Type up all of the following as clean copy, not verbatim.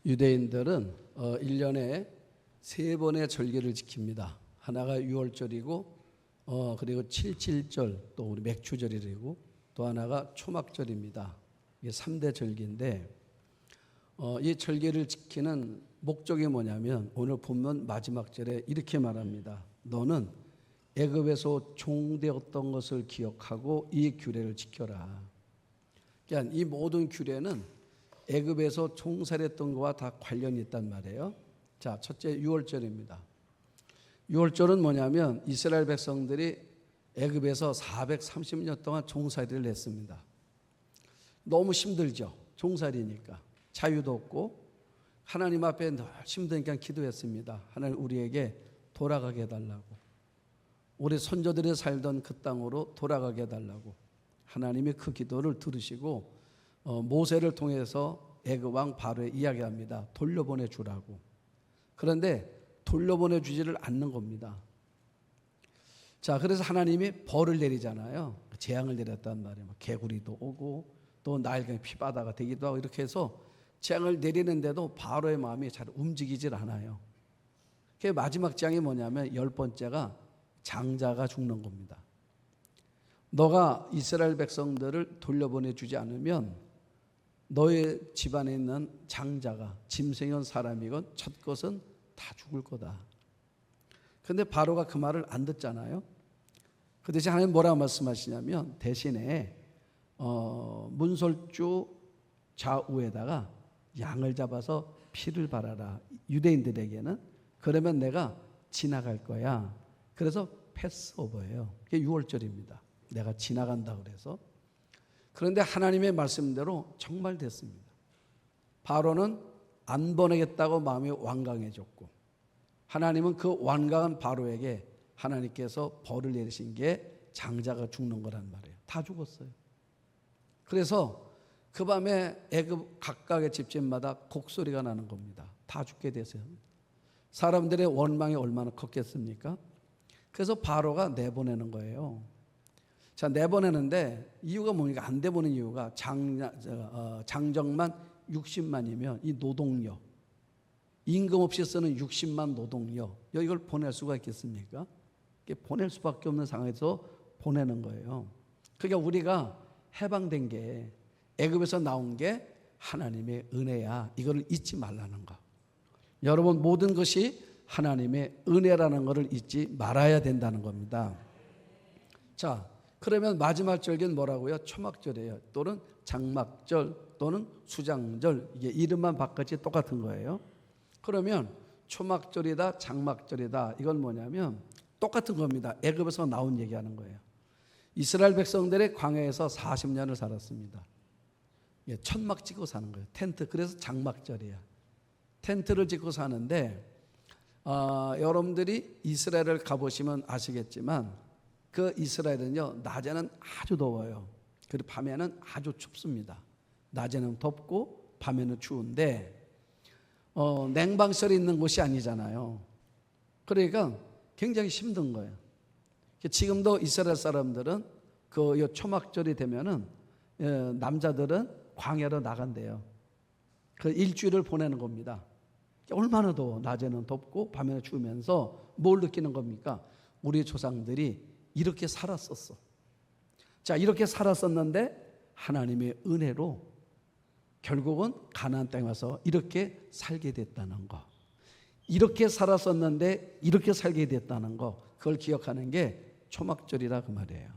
유대인들은 1년에 3번의 절기를 지킵니다. 하나가 6월절이고 그리고 77절, 또 우리 맥추절이고 또 하나가 초막절입니다. 이게 3대 절기인데 이 절기를 지키는 목적이 뭐냐면 오늘 본문 마지막 절에 이렇게 말합니다. 너는 애굽에서 종되었던 것을 기억하고 이 규례를 지켜라. 그러니까 이 모든 규례는 애굽에서 종살했던 것과 다 관련이 있단 말이에요. 자, 첫째 6월절입니다. 6월절은 뭐냐면 이스라엘 백성들이 애굽에서 430년 동안 종살이를 했습니다. 너무 힘들죠. 종살이니까. 자유도 없고 하나님 앞에 늘 힘드니까 기도했습니다. 하나님 우리에게 돌아가게 해달라고. 우리 선조들이 살던 그 땅으로 돌아가게 해달라고. 하나님이 그 기도를 들으시고 모세를 통해서 애굽 왕 바로에 이야기합니다. 돌려보내 주라고. 그런데 돌려보내 주지를 않는 겁니다. 자, 그래서 하나님이 벌을 내리잖아요. 재앙을 내렸단 말이에요. 개구리도 오고 또 나일강이 피바다가 되기도 하고 이렇게 해서 재앙을 내리는데도 바로의 마음이 잘 움직이질 않아요. 그 마지막 재앙이 뭐냐면 10번째가 장자가 죽는 겁니다. 너가 이스라엘 백성들을 돌려보내 주지 않으면 너의 집안에 있는 장자가 짐승이건 사람이건 첫 것은 다 죽을 거다. 그런데 바로가 그 말을 안 듣잖아요. 그 대신 하나님 뭐라고 말씀하시냐면 대신에 문설주 좌우에다가 양을 잡아서 피를 발하라. 유대인들에게는. 그러면 내가 지나갈 거야. 그래서 패스오버예요. 그게 6월절입니다. 내가 지나간다 그래서. 그런데 하나님의 말씀대로 정말 됐습니다. 바로는 안 보내겠다고 마음이 완강해졌고 하나님은 그 완강한 바로에게 하나님께서 벌을 내리신 게 장자가 죽는 거란 말이에요. 다 죽었어요. 그래서 그 밤에 애굽 각각의 집집마다 곡소리가 나는 겁니다. 다 죽게 됐어요. 사람들의 원망이 얼마나 컸겠습니까? 그래서 바로가 내보내는 거예요. 자, 내보내는데 이유가 뭡니까? 안 내보낸 이유가 장정만 60만이면 이 노동력, 임금 없이 쓰는 60만 노동력, 이걸 보낼 수가 있겠습니까? 보낼 수밖에 없는 상황에서 보내는 거예요. 그러니까 우리가 해방된 게 애굽에서 나온 게 하나님의 은혜야. 이걸 잊지 말라는 거. 여러분 모든 것이 하나님의 은혜라는 것을 잊지 말아야 된다는 겁니다. 자, 그러면 마지막 절기는 뭐라고요? 초막절이에요. 또는 장막절 또는 수장절. 이게 이름만 바꿨지 똑같은 거예요. 그러면 초막절이다 장막절이다. 이건 뭐냐면 똑같은 겁니다. 애굽에서 나온 얘기하는 거예요. 이스라엘 백성들의 광야에서 40년을 살았습니다. 천막 짓고 사는 거예요. 텐트. 그래서 장막절이야. 텐트를 짓고 사는데 여러분들이 이스라엘을 가보시면 아시겠지만 그 이스라엘은요 낮에는 아주 더워요. 그리고 밤에는 아주 춥습니다. 낮에는 덥고 밤에는 추운데 냉방설이 있는 곳이 아니잖아요. 그러니까 굉장히 힘든 거예요. 지금도 이스라엘 사람들은 그 초막절이 되면은 남자들은 광야로 나간대요. 그 일주일을 보내는 겁니다. 얼마나 더워. 낮에는 덥고 밤에는 추우면서 뭘 느끼는 겁니까? 우리 조상들이 이렇게 살았었어. 자, 이렇게 살았었는데 하나님의 은혜로 결국은 가나안 땅에 와서 이렇게 살게 됐다는 거. 이렇게 살았었는데 이렇게 살게 됐다는 거. 그걸 기억하는 게 초막절이라 그 말이에요.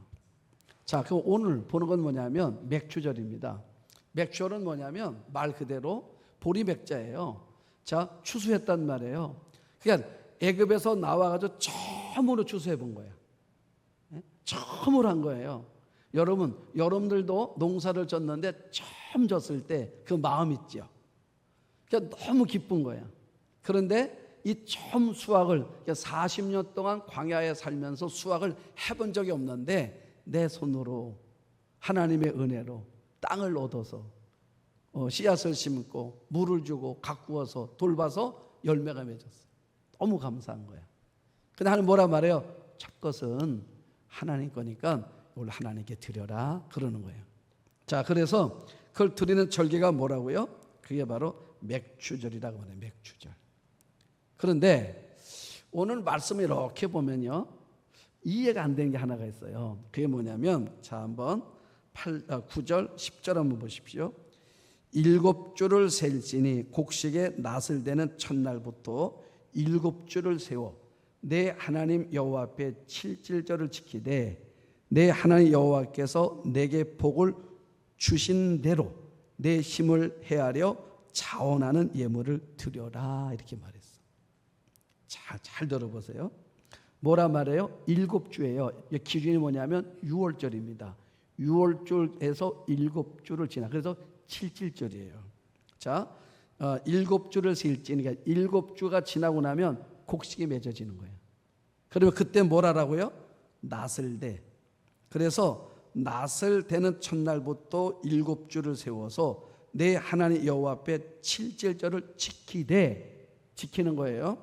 자, 그 오늘 보는 건 뭐냐면 맥추절입니다. 맥추절은 뭐냐면 말 그대로 보리맥자예요. 자, 추수했단 말이에요. 그러니까 애굽에서 나와가지고 처음으로 추수해 본 거예요. 처음으로 한 거예요. 여러분들도 농사를 졌는데 처음 졌을 때 그 마음 있죠. 그러니까 너무 기쁜 거예요. 그런데 이 처음 수확을 40년 동안 광야에 살면서 수확을 해본 적이 없는데 내 손으로 하나님의 은혜로 땅을 얻어서 씨앗을 심고 물을 주고 가꾸어서 돌봐서 열매가 맺었어요. 너무 감사한 거야. 근데 하나님 뭐라 말해요? 첫 것은 하나님 거니까 이걸 하나님께 드려라 그러는 거예요. 자, 그래서 그걸 드리는 절기가 뭐라고요? 그게 바로 맥추절이라고 하네요. 맥추절. 그런데 오늘 말씀을 이렇게 보면요, 이해가 안 되는 게 하나가 있어요. 그게 뭐냐면, 자, 한번 9절 10절 한번 보십시오. 7주를 셀지니 곡식의 낫을 대는 첫날부터 7주를 세워 내 하나님 여호와 앞에 칠칠절을 지키되 내 하나님 여호와께서 내게 복을 주신 대로 내 힘을 헤아려 자원하는 예물을 드려라, 이렇게 말했어. 자, 잘 들어보세요. 뭐라 말해요? 7주예요. 기준이 뭐냐면 6월절입니다. 6월절에서 7주를 지나, 그래서 7.7절이에요. 자, 7주를 세일지, 그러니까 7주가 지나고 나면 곡식이 맺어지는 거예요. 그러면 그때 뭘 하라고요? 낫을 대. 그래서 낫을 대는 첫날부터 7주를 세워서 내 하나님 여호와 앞에 7.7절을 지키는 거예요.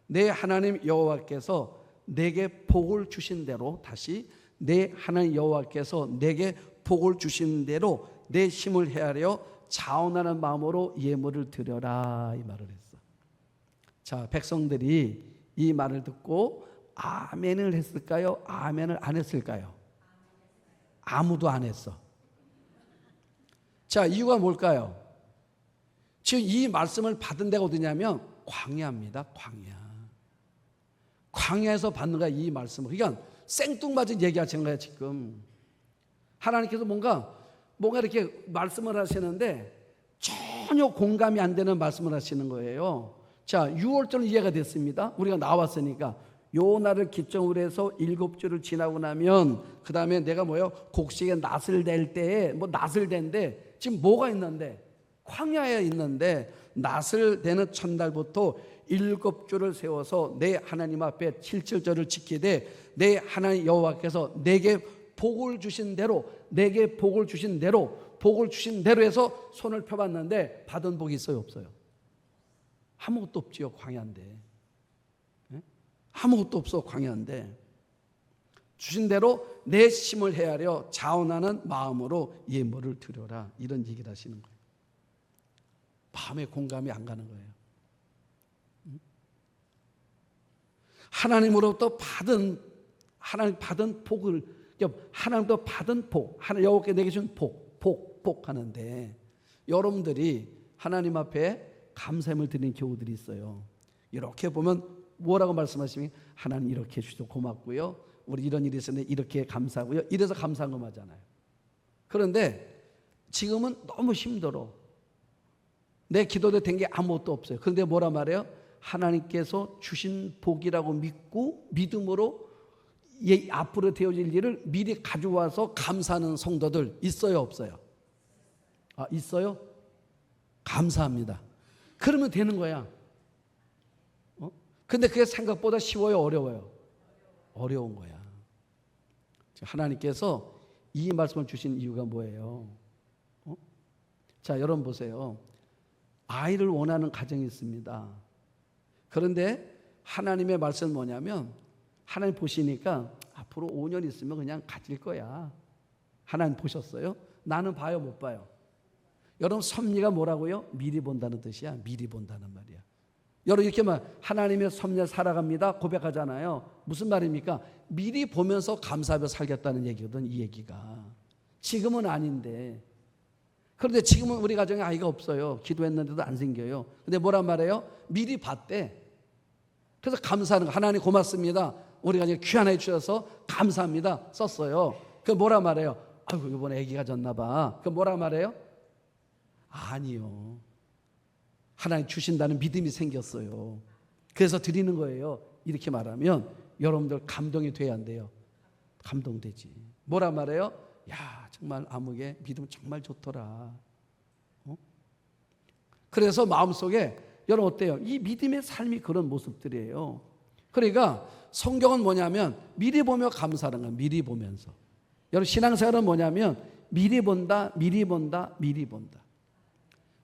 내 하나님 여호와께서 내게 복을 주신 대로, 다시 내 하나님 여호와께서 내게 복을 주신 대로 내 힘을 헤아려 자원하는 마음으로 예물을 드려라, 이 말을 했어. 자, 백성들이 이 말을 듣고 아멘을 했을까요? 아멘을 안 했을까요? 아무도 안 했어. 자, 이유가 뭘까요? 지금 이 말씀을 받은 데가 어디냐면 광야입니다. 광야에서 받는 거야, 이 말씀을. 그러니까 생뚱맞은 얘기하시는 거야, 지금. 하나님께서 뭔가 이렇게 말씀을 하시는데 전혀 공감이 안 되는 말씀을 하시는 거예요. 자, 6월절은 이해가 됐습니다. 우리가 나왔으니까. 요 날을 기점으로 해서 7주를 지나고 나면 그 다음에 내가 곡식에 낫을 댈 때에 낫을 댄데 지금 뭐가 있는데? 광야에 있는데 낫을 대는 첫날부터 7주를 세워서 내 하나님 앞에 7.7절을 지키되 내 하나님 여호와께서 내게 복을 주신 대로 해서 손을 펴봤는데 받은 복이 있어요, 없어요? 아무것도 없지요, 광야인데. 아무것도 없어, 광야인데. 주신 대로 내 힘을 헤아려 자원하는 마음으로 예물을 드려라, 이런 얘기를 하시는 거예요. 마음에 공감이 안 가는 거예요. 하나님으로부터 받은 복을, 하나님도 받은 복, 여호와께 내게 준 복 하는데, 여러분들이 하나님 앞에 감사함을 드리는 경우들이 있어요. 이렇게 보면 뭐라고 말씀하시면, 하나님 이렇게 해주셔서 고맙고요, 우리 이런 일이 있었는데 이렇게 감사하고요, 이래서 감사한 거 맞잖아요. 그런데 지금은 너무 힘들어. 내 기도도 된 게 아무것도 없어요. 그런데 뭐라 말해요? 하나님께서 주신 복이라고 믿고 믿음으로 앞으로 되어질 일을 미리 가져와서 감사하는 성도들 있어요, 없어요? 있어요? 감사합니다. 그러면 되는 거야. 근데 그게 생각보다 쉬워요, 어려워요? 어려운 거야. 하나님께서 이 말씀을 주신 이유가 뭐예요? 자, 여러분 보세요. 아이를 원하는 가정이 있습니다. 그런데 하나님의 말씀은 뭐냐면, 하나님 보시니까 앞으로 5년 있으면 그냥 가질 거야. 하나님 보셨어요? 나는 봐요, 못 봐요? 여러분, 섭리가 뭐라고요? 미리 본다는 뜻이야. 미리 본다는 말이야. 여러분, 이렇게 하나님의 섭리에 살아갑니다 고백하잖아요. 무슨 말입니까? 미리 보면서 감사하며 살겠다는 얘기거든, 이 얘기가. 지금은 아닌데. 그런데 지금은 우리 가정에 아이가 없어요. 기도했는데도 안 생겨요. 근데 뭐란 말이에요? 미리 봤대. 그래서 감사하는 거. 하나님 고맙습니다, 우리 가정에 귀한 아이 주셔서 감사합니다 썼어요. 그 뭐라 말해요? 아이고, 이번에 아기가 졌나 봐. 그 뭐라 말해요? 아니요, 하나님 주신다는 믿음이 생겼어요. 그래서 드리는 거예요. 이렇게 말하면 여러분들 감동이 돼야 안 돼요? 감동되지. 뭐라 말해요? 야, 정말 아무개 믿음 정말 좋더라. 그래서 마음속에, 여러분 어때요? 이 믿음의 삶이 그런 모습들이에요. 그러니까 성경은 뭐냐면 미리 보며 감사하는 거예요. 미리 보면서. 여러분, 신앙생활은 뭐냐면 미리 본다.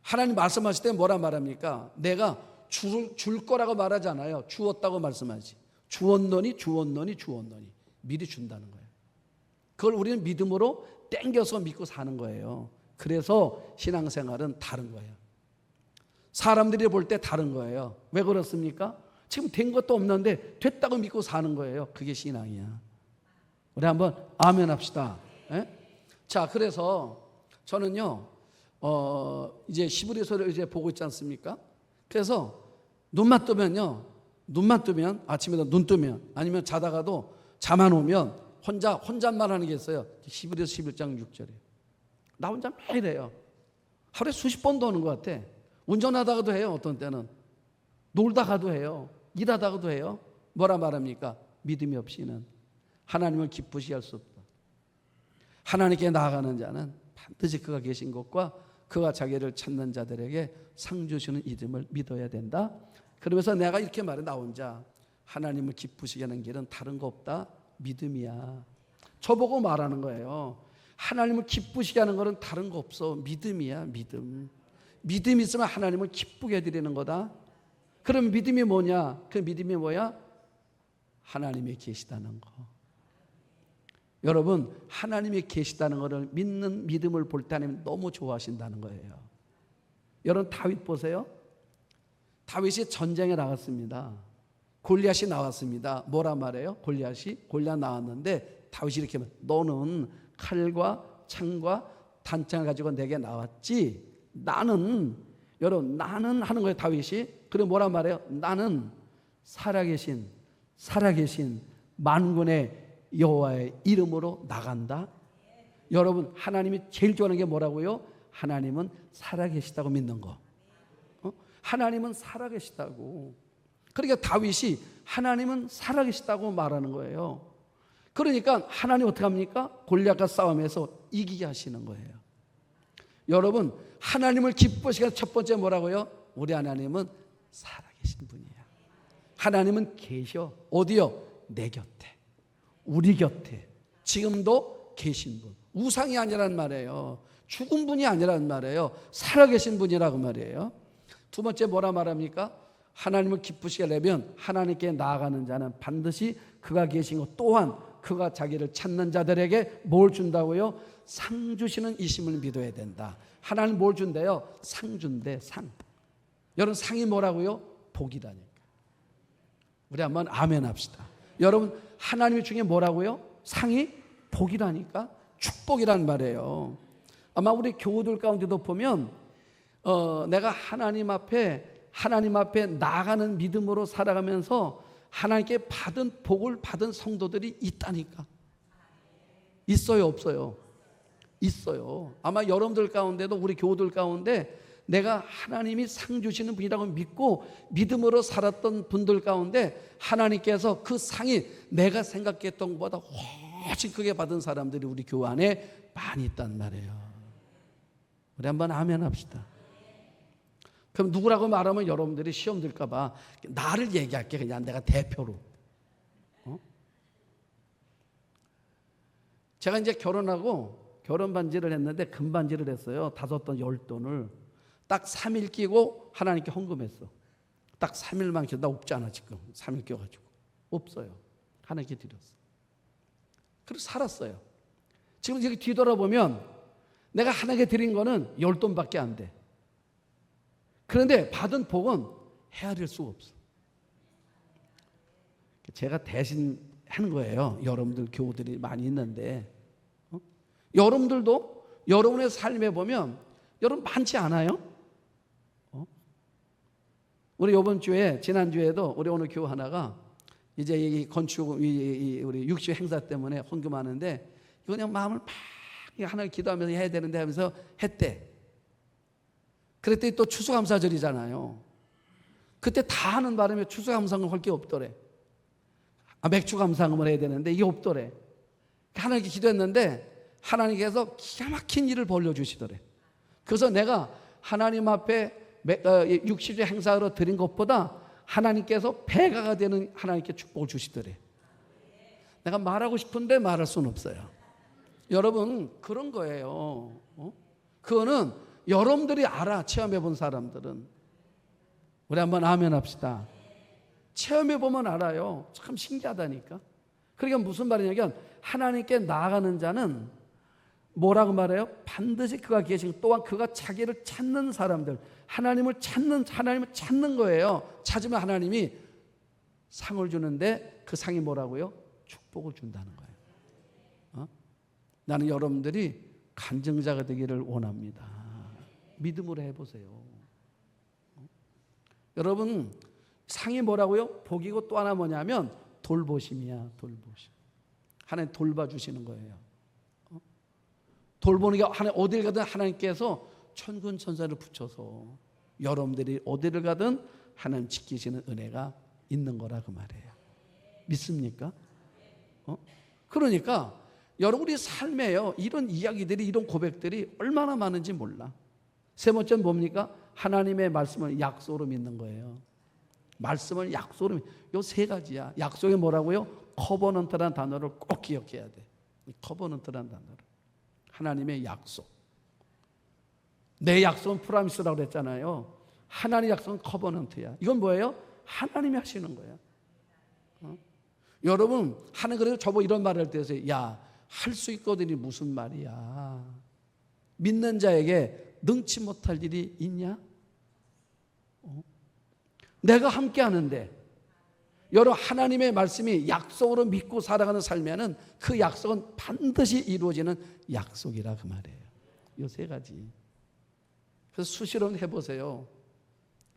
하나님 말씀하실 때 뭐라 말합니까? 내가 줄 거라고 말하잖아요. 주었다고 말씀하지. 주었노니 미리 준다는 거예요. 그걸 우리는 믿음으로 땡겨서 믿고 사는 거예요. 그래서 신앙생활은 다른 거예요. 사람들이 볼 때 다른 거예요. 왜 그렇습니까? 지금 된 것도 없는데 됐다고 믿고 사는 거예요. 그게 신앙이야. 우리 한번 아멘 합시다. 예? 자, 그래서 저는요, 이제 히브리서를 이제 보고 있지 않습니까? 그래서 눈만 뜨면 아침에도 눈 뜨면 아니면 자다가도 잠 안 오면 혼잣말 하는 게 있어요. 히브리서 11장 6절이에요. 나 혼자 매일 해요. 하루에 수십 번도 하는 것 같아. 운전하다가도 해요. 어떤 때는 놀다가도 해요. 일하다가도 해요. 뭐라 말합니까? 믿음이 없이는 하나님을 기쁘시게 할 수 없다. 하나님께 나아가는 자는 반드시 그가 계신 것과 그가 자기를 찾는 자들에게 상 주시는 이름을 믿어야 된다. 그러면서 내가 이렇게 말해, 나 혼자 하나님을 기쁘시게 하는 길은 다른 거 없다. 믿음이야. 저보고 말하는 거예요. 하나님을 기쁘시게 하는 것은 다른 거 없어. 믿음이야. 믿음이 있으면 하나님을 기쁘게 해드리는 거다. 그럼 믿음이 뭐냐? 그 믿음이 뭐야? 하나님이 계시다는 거. 여러분, 하나님이 계시다는 것을 믿는 믿음을 볼 때 하나님 너무 좋아하신다는 거예요. 여러분, 다윗 보세요. 다윗이 전쟁에 나갔습니다. 골리앗이 나왔습니다. 뭐라 말해요? 골리앗 나왔는데 다윗이 이렇게 말해요. 너는 칼과 창과 단창을 가지고 내게 나왔지. 나는 하는 거예요. 다윗이. 그리고 뭐라 말해요? 나는 살아계신 만군의 여호와의 이름으로 나간다. 여러분, 하나님이 제일 좋아하는 게 뭐라고요? 하나님은 살아계시다고 믿는 거. 하나님은 살아계시다고. 그러니까 다윗이 하나님은 살아계시다고 말하는 거예요. 그러니까 하나님 어떻게 합니까? 골리앗과 싸움에서 이기게 하시는 거예요. 여러분, 하나님을 기쁘시게 하는 첫 번째 뭐라고요? 우리 하나님은 살아계신 분이야. 하나님은 계셔. 어디요? 내 곁에, 우리 곁에 지금도 계신 분. 우상이 아니란 말이에요. 죽은 분이 아니란 말이에요. 살아계신 분이라고 말이에요. 두 번째 뭐라 말합니까? 하나님을 기쁘시게 하려면 하나님께 나아가는 자는 반드시 그가 계신 것 또한 그가 자기를 찾는 자들에게 뭘 준다고요? 상 주시는 이심을 믿어야 된다. 하나님 뭘 준대요? 상 준대. 상. 여러분, 상이 뭐라고요? 복이라니까. 우리 한번 아멘 합시다. 여러분, 하나님 중에 뭐라고요? 상이 복이라니까. 축복이란 말이에요. 아마 우리 교우들 가운데도 보면 내가 하나님 앞에 나아가는 믿음으로 살아가면서 하나님께 받은 복을 받은 성도들이 있다니까. 있어요, 없어요? 있어요. 아마 여러분들 가운데도 우리 교우들 가운데 내가 하나님이 상 주시는 분이라고 믿고 믿음으로 살았던 분들 가운데 하나님께서 그 상이 내가 생각했던 것보다 훨씬 크게 받은 사람들이 우리 교회 안에 많이 있단 말이에요. 우리 한번 아멘 합시다. 그럼 누구라고 말하면 여러분들이 시험 들까 봐 나를 얘기할게. 그냥 내가 대표로. 제가 이제 결혼하고 결혼 반지를 했는데 금반지를 했어요. 5돈 10돈을 딱 3일 끼고 하나님께 헌금했어. 딱 3일만 끼고. 나 없잖아 지금. 3일 끼워가지고 없어요. 하나님께 드렸어. 그래서 살았어요. 지금 여기 뒤돌아보면 내가 하나님께 드린 거는 10돈밖에 안 돼. 그런데 받은 복은 헤아릴 수가 없어. 제가 대신 하는 거예요. 여러분들 교우들이 많이 있는데 여러분들도 여러분의 삶에 보면 여러분 많지 않아요? 우리 이번 주에 지난주에도 우리 오늘 교우 하나가 이제 이 건축 우리 육시 행사 때문에 헌금하는데 이거 그냥 마음을 막 하나님 기도하면서 해야 되는데 하면서 했대. 그랬더니 또 추수감사절이잖아요. 그때 다 하는 바람에 추수감사금을 할 게 없더래. 맥주감사금을 해야 되는데 이게 없더래. 하나님께 기도했는데 하나님께서 기가 막힌 일을 벌려주시더래. 그래서 내가 하나님 앞에 60주 행사로 드린 것보다 하나님께서 배가가 되는 하나님께 축복을 주시더래. 내가 말하고 싶은데 말할 수는 없어요. 여러분, 그런 거예요. 그거는 여러분들이 알아. 체험해 본 사람들은. 우리 한번 아멘 합시다. 체험해 보면 알아요. 참 신기하다니까. 그러니까 무슨 말이냐면 하나님께 나아가는 자는 뭐라고 말해요? 반드시 그가 계신, 또한 그가 자기를 찾는 사람들, 하나님을 찾는 거예요. 찾으면 하나님이 상을 주는데 그 상이 뭐라고요? 축복을 준다는 거예요. 나는 여러분들이 간증자가 되기를 원합니다. 믿음으로 해보세요. 여러분, 상이 뭐라고요? 복이고 또 하나 뭐냐면 돌보심이야. 돌보심. 하나님 돌봐주시는 거예요. 돌보니까 하나님 어딜 가든 하나님께서 천군 천사를 붙여서 여러분들이 어디를 가든 하나님 지키시는 은혜가 있는 거라 그 말이에요. 믿습니까? 그러니까 여러분, 우리 삶에요, 이런 이야기들이, 이런 고백들이 얼마나 많은지 몰라. 세 번째는 뭡니까? 하나님의 말씀을 약속으로 믿는 거예요. 말씀을 약속으로 요 세 가지야. 약속이 뭐라고요? 커버넌트라는 단어를 꼭 기억해야 돼. 커버넌트라는 단어를. 하나님의 약속. 내 약속은 프라미스라고 그랬잖아요. 하나님의 약속은 커버넌트야. 이건 뭐예요? 하나님이 하시는 거야. 여러분, 하나님 그래서 저보고 이런 말을 할 때에서, 야, 할 수 있거든이 무슨 말이야. 믿는 자에게 능치 못할 일이 있냐? 내가 함께 하는데, 여러분, 하나님의 말씀이 약속으로 믿고 살아가는 삶에는 그 약속은 반드시 이루어지는 약속이라 그 말이에요. 이 세 가지. 그래서 수시로 해보세요.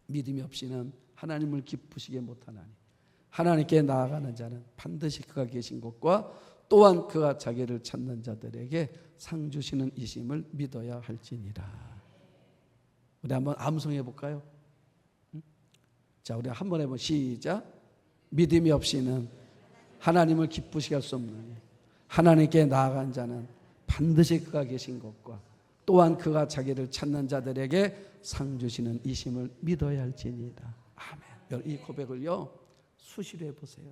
믿음이 없이는 하나님을 기쁘시게 못하나니 하나님께 나아가는 자는 반드시 그가 계신 것과 또한 그가 자기를 찾는 자들에게 상 주시는 이심을 믿어야 할지니라. 우리 한번 암송해 볼까요? 자, 우리 한번 해보면 시작. 믿음이 없이는 하나님을 기쁘시게 할 수 없느니 하나님께 나아간 자는 반드시 그가 계신 것과 또한 그가 자기를 찾는 자들에게 상 주시는 이심을 믿어야 할지니라. 아멘. 이 고백을요 수시로 해보세요.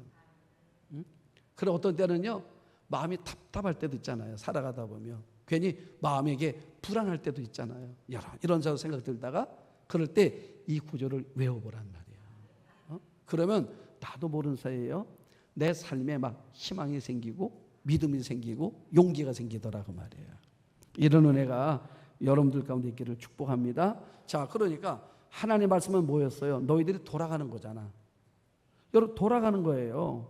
그래, 어떤 때는요 마음이 답답할 때도 있잖아요. 살아가다 보면 괜히 마음에게 불안할 때도 있잖아요. 이런 생각 들다가 그럴 때 이 구절을 외워보란 말이야. 그러면 나도 모르는 사이에요 내 삶에 막 희망이 생기고 믿음이 생기고 용기가 생기더라고 말이에요. 이런 은혜가 여러분들 가운데 있기를 축복합니다. 자, 그러니까 하나님의 말씀은 뭐였어요? 너희들이 돌아가는 거잖아. 여러분, 돌아가는 거예요.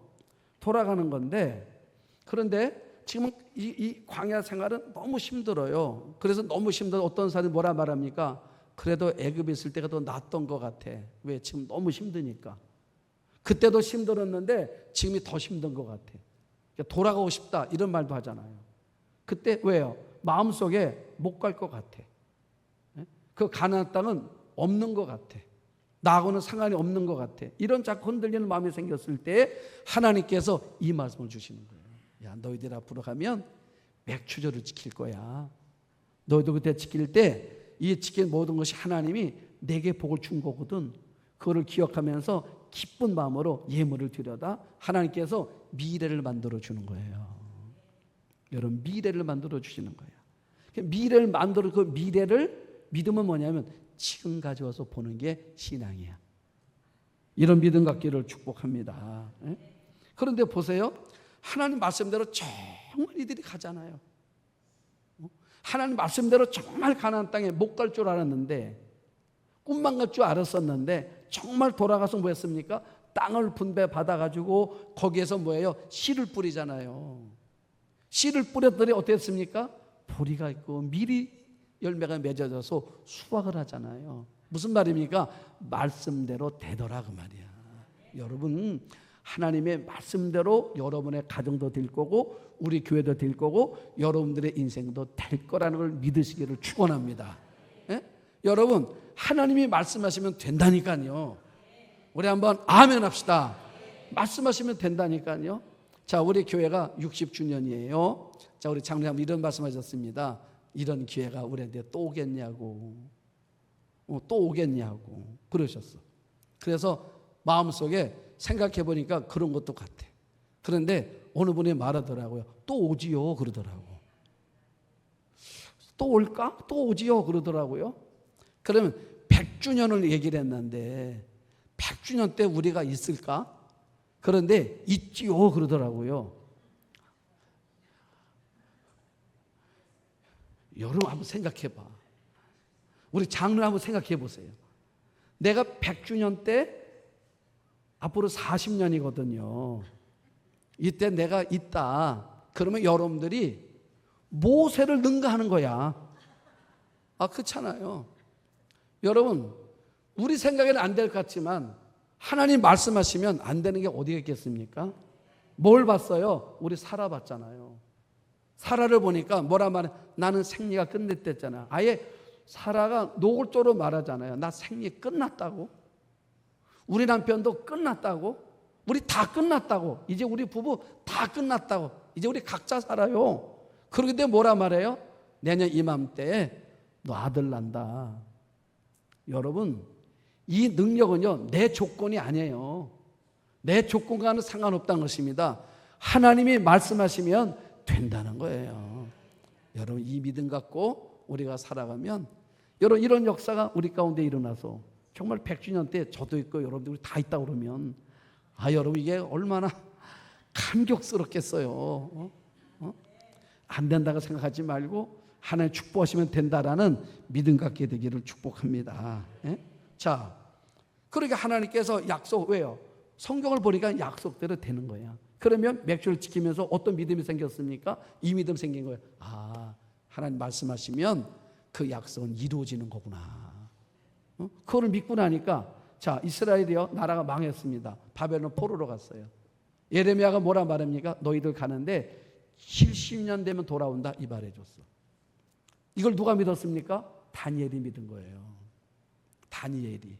돌아가는 건데, 그런데 지금 이 광야 생활은 너무 힘들어요. 그래서 너무 힘들어. 어떤 사람이 뭐라 말합니까? 그래도 애굽에 있을 때가 더 낫던 것 같아. 왜? 지금 너무 힘드니까. 그때도 힘들었는데 지금이 더 힘든 것 같아. 그러니까 돌아가고 싶다 이런 말도 하잖아요. 그때 왜요? 마음속에 못 갈 것 같아. 그 가나안 땅은 없는 것 같아. 나하고는 상관이 없는 것 같아. 이런 자꾸 흔들리는 마음이 생겼을 때 하나님께서 이 말씀을 주시는 거예요. 야, 너희들 앞으로 가면 맥추절을 지킬 거야. 너희도 그때 지킬 때 이 지킨 모든 것이 하나님이 내게 복을 준 거거든. 그거를 기억하면서 기쁜 마음으로 예물을 드려다 하나님께서 미래를 만들어 주는 거예요. 여러분, 미래를 만들어 주시는 거예요. 미래를 만들어, 그 미래를, 믿음은 뭐냐면 지금 가져와서 보는 게 신앙이야. 이런 믿음 갖기를 축복합니다. 그런데 보세요. 하나님 말씀대로 정말 이들이 가잖아요. 하나님 말씀대로 정말 가나안 땅에 못 갈 줄 알았는데, 꿈만 갈 줄 알았었는데 정말 돌아가서 뭐 했습니까? 땅을 분배받아가지고 거기에서 뭐예요? 씨를 뿌리잖아요. 씨를 뿌렸더니 어떻게 했습니까? 보리가 있고 미리 열매가 맺어져서 수확을 하잖아요. 무슨 말입니까? 말씀대로 되더라 그 말이야. 여러분, 하나님의 말씀대로 여러분의 가정도 될 거고 우리 교회도 될 거고 여러분들의 인생도 될 거라는 걸 믿으시기를 축원합니다. 여러분, 하나님이 말씀하시면 된다니까요. 우리 한번 아멘 합시다. 말씀하시면 된다니까요. 자, 우리 교회가 60주년이에요. 자, 우리 장로님 이런 말씀하셨습니다. 이런 기회가 우리한테 또 오겠냐고, 또 오겠냐고 그러셨어. 그래서 마음속에 생각해 보니까 그런 것도 같아. 그런데 어느 분이 말하더라고요. 또 오지요 그러더라고. 또 올까? 또 오지요 그러더라고요. 그러면 100주년을 얘기를 했는데 100주년 때 우리가 있을까? 그런데 있지요 그러더라고요. 여러분 한번 생각해 봐. 우리 장로 한번 생각해 보세요. 내가 100주년 때 앞으로 40년이거든요. 이때 내가 있다. 그러면 여러분들이 모세를 능가하는 거야. 그렇잖아요. 여러분, 우리 생각에는 안 될 것 같지만 하나님 말씀하시면 안 되는 게 어디가 있겠습니까? 뭘 봤어요? 우리 사라 봤잖아요. 사라를 보니까 뭐라 말해? 나는 생리가 끝냈댔잖아. 아예 사라가 노골적으로 말하잖아요. 나 생리 끝났다고. 우리 남편도 끝났다고. 우리 다 끝났다고. 이제 우리 부부 다 끝났다고. 이제 우리 각자 살아요. 그러기 때문에 뭐라 말해요? 내년 이맘때에 너 아들 난다. 여러분, 이 능력은요, 내 조건이 아니에요. 내 조건과는 상관없다는 것입니다. 하나님이 말씀하시면 된다는 거예요. 여러분, 이 믿음 갖고 우리가 살아가면 여러분, 이런 역사가 우리 가운데 일어나서 정말 100주년 때 저도 있고 여러분들이 다 있다고 그러면 여러분, 이게 얼마나 감격스럽겠어요. 안 된다고 생각하지 말고 하나님 축복하시면 된다라는 믿음 갖게 되기를 축복합니다. 자, 그러니까 하나님께서 약속, 왜요? 성경을 보니까 약속대로 되는 거야. 그러면 맥주를 지키면서 어떤 믿음이 생겼습니까? 이 믿음 생긴 거예요. 하나님 말씀하시면 그 약속은 이루어지는 거구나. 그거를 믿고 나니까, 자, 이스라엘이요, 나라가 망했습니다. 바벨론 포로로 갔어요. 예레미야가 뭐라 말합니까? 너희들 가는데 70년 되면 돌아온다, 이 말해줬어. 이걸 누가 믿었습니까? 다니엘이 믿은 거예요. 다니엘이.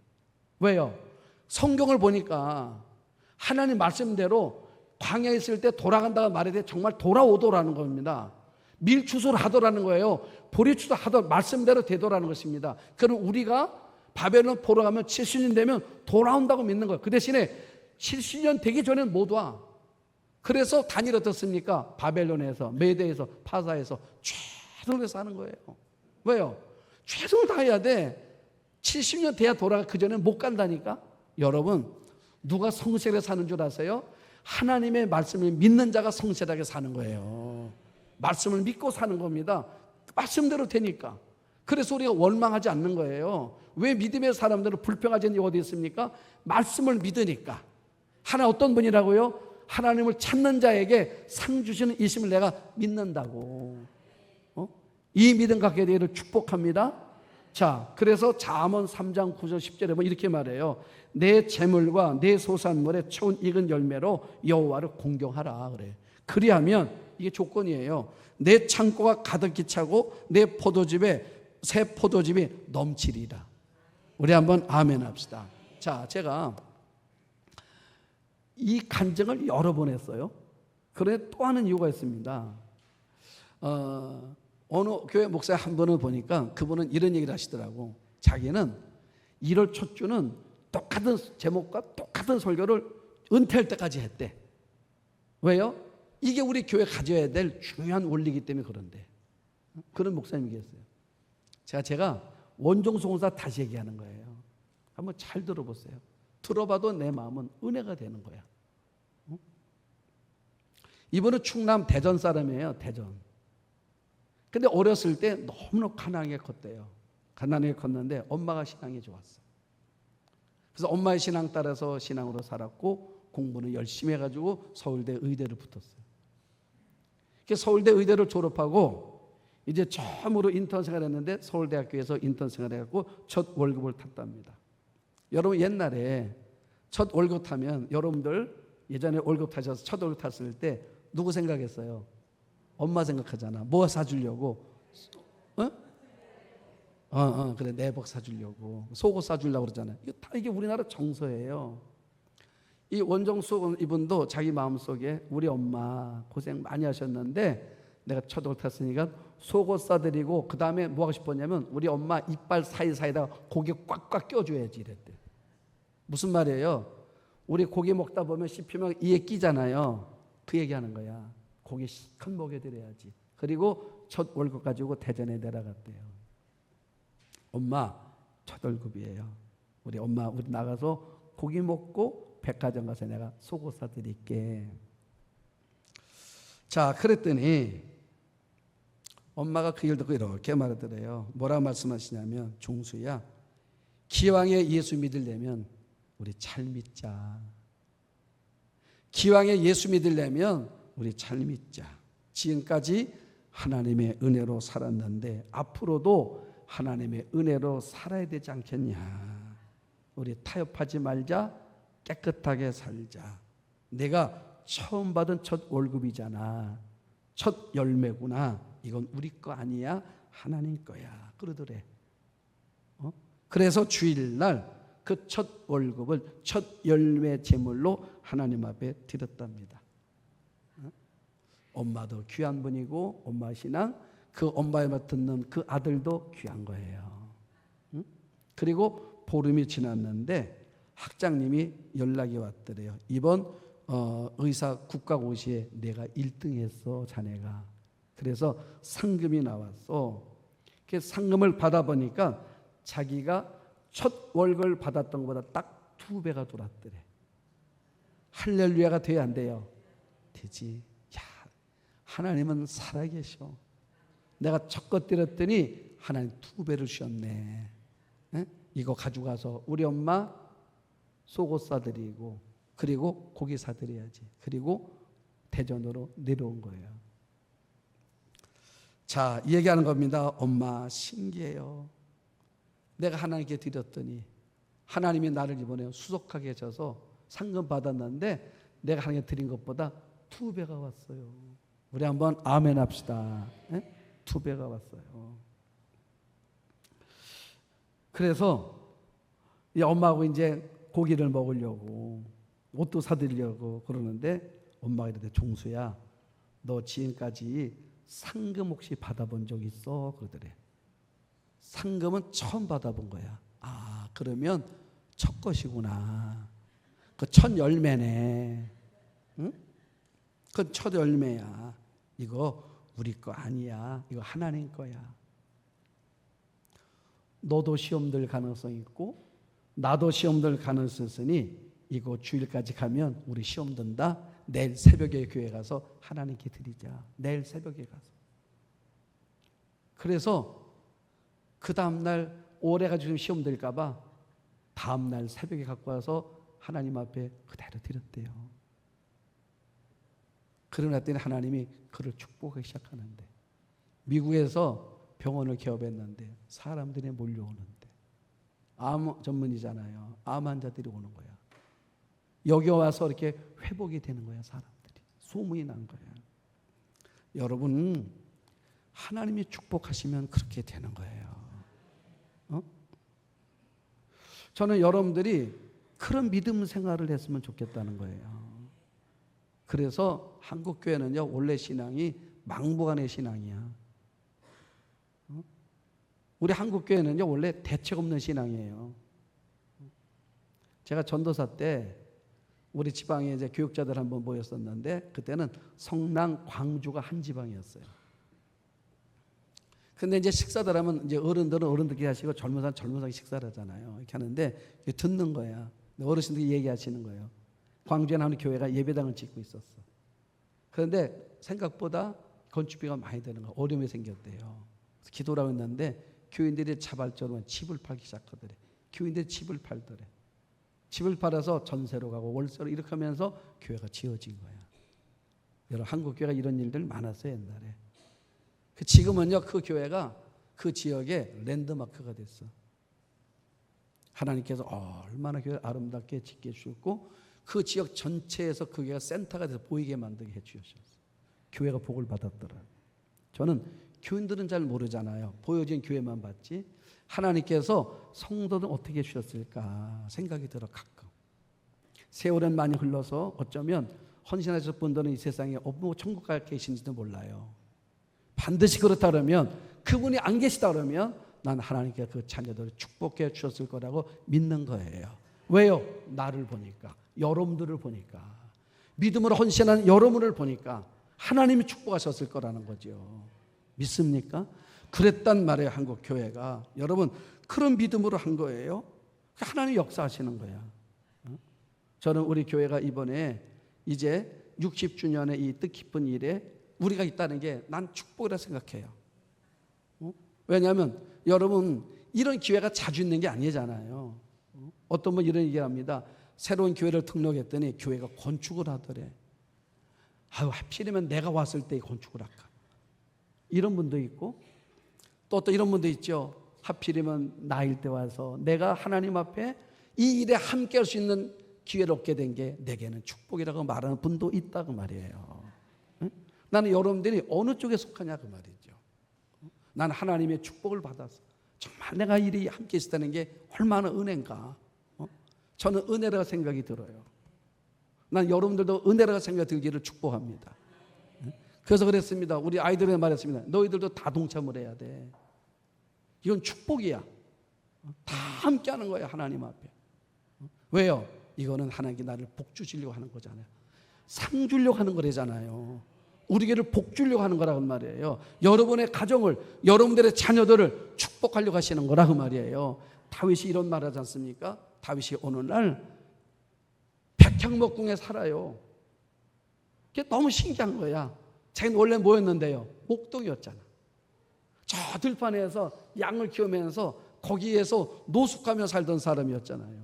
왜요? 성경을 보니까 하나님 말씀대로 광야에 있을 때 돌아간다고 말해도 정말 돌아오더라는 겁니다. 밀추수를 하더라는 거예요. 보리추수 하더 말씀대로 되더라는 것입니다. 그럼 우리가 바벨론 포로 가면 70년 되면 돌아온다고 믿는 거예요. 그 대신에 70년 되기 전에는 못 와. 그래서 다니엘 어떻습니까? 바벨론에서, 메대에서, 파사에서 최선을 사는 거예요. 왜요? 최선을 다해야 돼. 70년 돼야 돌아가. 그 전에 못 간다니까. 여러분, 누가 성실하게 사는 줄 아세요? 하나님의 말씀을 믿는 자가 성실하게 사는 거예요. 말씀을 믿고 사는 겁니다. 말씀대로 되니까. 그래서 우리가 원망하지 않는 거예요. 왜 믿음의 사람들은 불평하지 않는 게 어디 있습니까? 말씀을 믿으니까. 하나 어떤 분이라고요? 하나님을 찾는 자에게 상 주시는 이심을 내가 믿는다고. 이 믿음 갖게 되기를 축복합니다. 자, 그래서 잠언 3장 9절 10절에 뭐 이렇게 말해요. 내 재물과 내 소산물의 처음 익은 열매로 여호와를 공경하라 그래. 그리하면 이게 조건이에요. 내 창고가 가득히 차고 내 포도즙에 새 포도즙이 넘치리라. 우리 한번 아멘 합시다. 자, 제가 이 간증을 여러 번 했어요. 그런데 또 하는 이유가 있습니다. 어느 교회 목사 한 분을 보니까 그분은 이런 얘기를 하시더라고. 자기는 1월 첫 주는 똑같은 제목과 똑같은 설교를 은퇴할 때까지 했대. 왜요? 이게 우리 교회 가져야 될 중요한 원리이기 때문에 그런데. 그런 목사님이 계세요. 제가 원종송사 다시 얘기하는 거예요. 한번 잘 들어보세요. 들어봐도 내 마음은 은혜가 되는 거야. 이분은 충남 대전 사람이에요. 대전. 근데 어렸을 때 너무나 가난하게 컸대요. 가난하게 컸는데 엄마가 신앙이 좋았어. 그래서 엄마의 신앙 따라서 신앙으로 살았고 공부는 열심히 해가지고 서울대 의대를 붙었어요. 서울대 의대를 졸업하고 이제 처음으로 인턴 생활했는데 서울대학교에서 인턴 생활해갖고 첫 월급을 탔답니다. 여러분, 옛날에 첫 월급 타면 여러분들 예전에 월급 타셔서 첫 월급 탔을 때 누구 생각했어요? 엄마 생각하잖아. 뭐 사주려고? 그래, 내복 사주려고, 속옷 사주려고 그러잖아요. 이게 우리나라 정서예요. 이 원정수 이분도 자기 마음속에 우리 엄마 고생 많이 하셨는데 내가 첫 월급 탔으니까 속옷 사드리고 그 다음에 뭐 하고 싶었냐면 우리 엄마 이빨 사이사이에다가 고기 꽉꽉 껴줘야지 이랬대. 무슨 말이에요? 우리 고기 먹다 보면 씹히면 이에 끼잖아요. 그 얘기하는 거야. 고기 실컷 먹여드려야지. 그리고 첫 월급 가지고 대전에 내려갔대요. 엄마 첫 월급이에요. 우리 엄마 우리 나가서 고기 먹고 백화점 가서 내가 속옷 사드릴게. 자, 그랬더니 엄마가 그 얘기를 듣고 이렇게 말하더래요. 뭐라 말씀하시냐면, 종수야, 기왕에 예수 믿으려면 우리 잘 믿자. 기왕에 예수 믿으려면 우리 잘 믿자. 지금까지 하나님의 은혜로 살았는데 앞으로도 하나님의 은혜로 살아야 되지 않겠냐. 우리 타협하지 말자. 깨끗하게 살자. 내가 처음 받은 첫 월급이잖아. 첫 열매구나. 이건 우리 거 아니야. 하나님 거야. 그러더래. 그래서 주일날 그 첫 월급을 첫 열매 제물로 하나님 앞에 드렸답니다. 엄마도 귀한 분이고 엄마 신앙, 그 엄마의 말 듣는 그 아들도 귀한 거예요. 그리고 보름이 지났는데 학장님이 연락이 왔더래요. 이번 의사 국가고시에 내가 1등 했어, 자네가. 그래서 상금이 나왔어. 그 상금을 받아보니까 자기가 첫 월급을 받았던 것보다 딱 2배가 돌았더래. 할렐루야가 돼야 안 돼요? 되지. 야, 하나님은 살아계셔. 내가 첫 것 드렸더니 하나님 2배를 주셨네. 에? 이거 가져가서 우리 엄마 속옷 사드리고, 그리고 고기 사드려야지. 그리고 대전으로 내려온 거예요. 자, 얘기하는 겁니다. 엄마 신기해요. 내가 하나님께 드렸더니 하나님이 나를 이번에 수속하게 해줘서 상금 받았는데 내가 하나님께 드린 것보다 2배가 왔어요. 우리 한번 아멘 합시다. 2배가 왔어요. 그래서 이 엄마하고 이제 고기를 먹으려고 옷도 사드리려고 그러는데 엄마가 이러대. 종수야, 너 지금까지 상금 혹시 받아본 적 있어? 그러더래. 상금은 처음 받아본 거야. 아, 그러면 첫 것이구나. 그 첫 열매네. 응? 그건 첫 열매야. 이거 우리 거 아니야. 이거 하나님 거야. 너도 시험 들 가능성 있고 나도 시험 들 가능성 있으니 이거 주일까지 가면 우리 시험 든다. 내일 새벽에 교회 가서 하나님께 드리자. 내일 새벽에 가서. 그래서 그 다음날 오래가 지금 시험 될까 봐 다음날 새벽에 갖고 와서 하나님 앞에 그대로 드렸대요. 그러났더니 하나님이 그를 축복하기 시작하는데, 미국에서 병원을 개업했는데 사람들이 몰려오는데, 암 전문이잖아요. 암 환자들이 오는 거야. 여기 와서 이렇게 회복이 되는 거야. 사람들이 소문이 난 거야. 여러분, 하나님이 축복하시면 그렇게 되는 거예요. 저는 여러분들이 그런 믿음 생활을 했으면 좋겠다는 거예요. 그래서 한국교회는요, 원래 신앙이 막무가내 신앙이야. 우리 한국교회는요, 원래 대책 없는 신앙이에요. 제가 전도사 때 우리 지방에 이제 교육자들 한번 모였었는데, 그때는 성남, 광주가 한 지방이었어요. 근데 이제 식사들 하면 이제 어른들은 어른들끼리 하시고 젊은 사람 젊은 사람이 식사를 하잖아요. 이렇게 하는데 듣는 거야. 어르신들이 얘기하시는 거예요. 광주에 나오는 교회가 예배당을 짓고 있었어. 그런데 생각보다 건축비가 많이 드는 거야. 어려움이 생겼대요. 그래서 기도를 하고 있는데 교인들이 자발적으로 집을 팔기 시작하더래. 교인들이 집을 팔더래. 집을 팔아서 전세로 가고 월세로 이렇게 하면서 교회가 지어진 거야. 여러분, 한국 교회가 이런 일들 많았어요, 옛날에. 지금은요, 그 교회가 그 지역의 랜드마크가 됐어. 하나님께서 얼마나 교회를 아름답게 짓게 해주셨고, 그 지역 전체에서 그 교회가 센터가 돼서 보이게 만들게 해주셨어요. 교회가 복을 받았더라. 저는 교인들은 잘 모르잖아요. 보여진 교회만 봤지. 하나님께서 성도들 어떻게 해주셨을까 생각이 들어. 가끔 세월은 많이 흘러서 어쩌면 헌신하셨을 분들은 이 세상에 천국 가 계신지도 몰라요. 반드시 그렇다 그러면, 그분이 안 계시다 그러면 난 하나님께 그 자녀들을 축복해 주셨을 거라고 믿는 거예요. 왜요? 나를 보니까, 여러분들을 보니까, 믿음으로 헌신하는 여러분을 보니까 하나님이 축복하셨을 거라는 거죠. 믿습니까? 그랬단 말이에요. 한국 교회가. 여러분, 그런 믿음으로 한 거예요. 하나님이 역사하시는 거야. 저는 우리 교회가 이번에 이제 60주년의 이 뜻깊은 일에 우리가 있다는 게 난 축복이라 생각해요. 왜냐하면 여러분 이런 기회가 자주 있는 게 아니잖아요. 어떤 분 이런 얘기를 합니다. 새로운 교회를 등록했더니 교회가 건축을 하더래. 아유, 하필이면 내가 왔을 때 건축을 할까. 이런 분도 있고 또 이런 분도 있죠. 하필이면 나일 때 와서 내가 하나님 앞에 이 일에 함께 할 수 있는 기회를 얻게 된 게 내게는 축복이라고 말하는 분도 있다고 말이에요. 응? 나는 여러분들이 어느 쪽에 속하냐 그 말이죠. 나는 하나님의 축복을 받아서 정말 내가 일이 함께 있었다는 게 얼마나 은혜인가. 저는 은혜라고 생각이 들어요. 난 여러분들도 은혜라고 생각이 들기를 축복합니다. 그래서 그랬습니다. 우리 아이들에게 말했습니다. 너희들도 다 동참을 해야 돼. 이건 축복이야. 다 함께 하는 거야, 하나님 앞에. 왜요? 이거는 하나님께 나를 복 주시려고 하는 거잖아요. 상 주려고 하는 거래잖아요. 우리에게를 복 주려고 하는 거라고 말이에요. 여러분의 가정을, 여러분들의 자녀들을 축복하려고 하시는 거라고 말이에요. 다윗이 이런 말 하지 않습니까? 다윗이 어느 날 백향목궁에 살아요. 그게 너무 신기한 거야. 자기는 원래 뭐였는데요? 목동이었잖아. 저 들판에서 양을 키우면서 거기에서 노숙하며 살던 사람이었잖아요.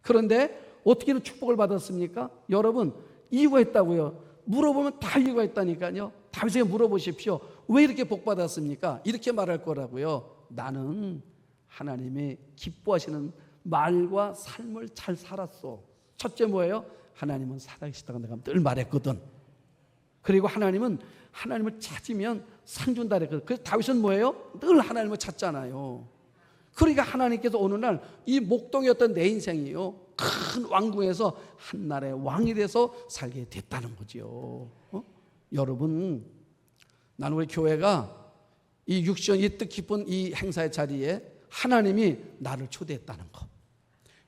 그런데 어떻게는 축복을 받았습니까? 여러분, 이유가 있다고요. 물어보면 다 이유가 있다니까요. 다윗에게 물어보십시오. 왜 이렇게 복 받았습니까? 이렇게 말할 거라고요. 나는 하나님이 기뻐하시는 말과 삶을 잘 살았어. 첫째 뭐예요? 하나님은 살아계시다고 내가 늘 말했거든. 그리고 하나님을 찾으면 상 준다 그랬거든. 그래서 다윗은 뭐예요? 늘 하나님을 찾잖아요. 그러니까 하나님께서 어느 날 이 목동이었던 내 인생이요, 큰 왕궁에서 한나라의 왕이 돼서 살게 됐다는 거죠. 여러분, 나는 우리 교회가 이 육신 이 뜻깊은 이 행사의 자리에 하나님이 나를 초대했다는 거,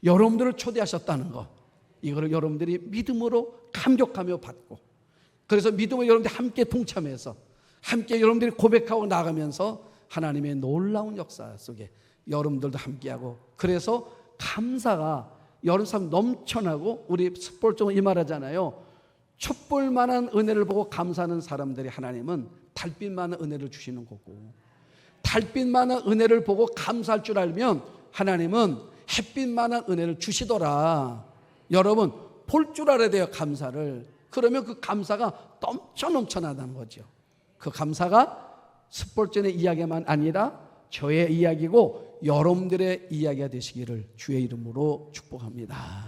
여러분들을 초대하셨다는 거, 이거를 여러분들이 믿음으로 감격하며 받고, 그래서 믿음으로 여러분들이 함께 동참해서 함께 여러분들이 고백하고 나가면서 하나님의 놀라운 역사 속에 여러분들도 함께하고, 그래서 감사가 여러 사람 넘쳐나고, 우리 습볼적으로 이 말하잖아요. 촛불만한 은혜를 보고 감사하는 사람들이 하나님은 달빛만한 은혜를 주시는 거고, 달빛만한 은혜를 보고 감사할 줄 알면 하나님은 햇빛만한 은혜를 주시더라. 여러분, 볼 줄 알아야 돼요, 감사를. 그러면 그 감사가 넘쳐나다는 거죠. 그 감사가 습볼전의 이야기만 아니라 저의 이야기고 여러분들의 이야기가 되시기를 주의 이름으로 축복합니다.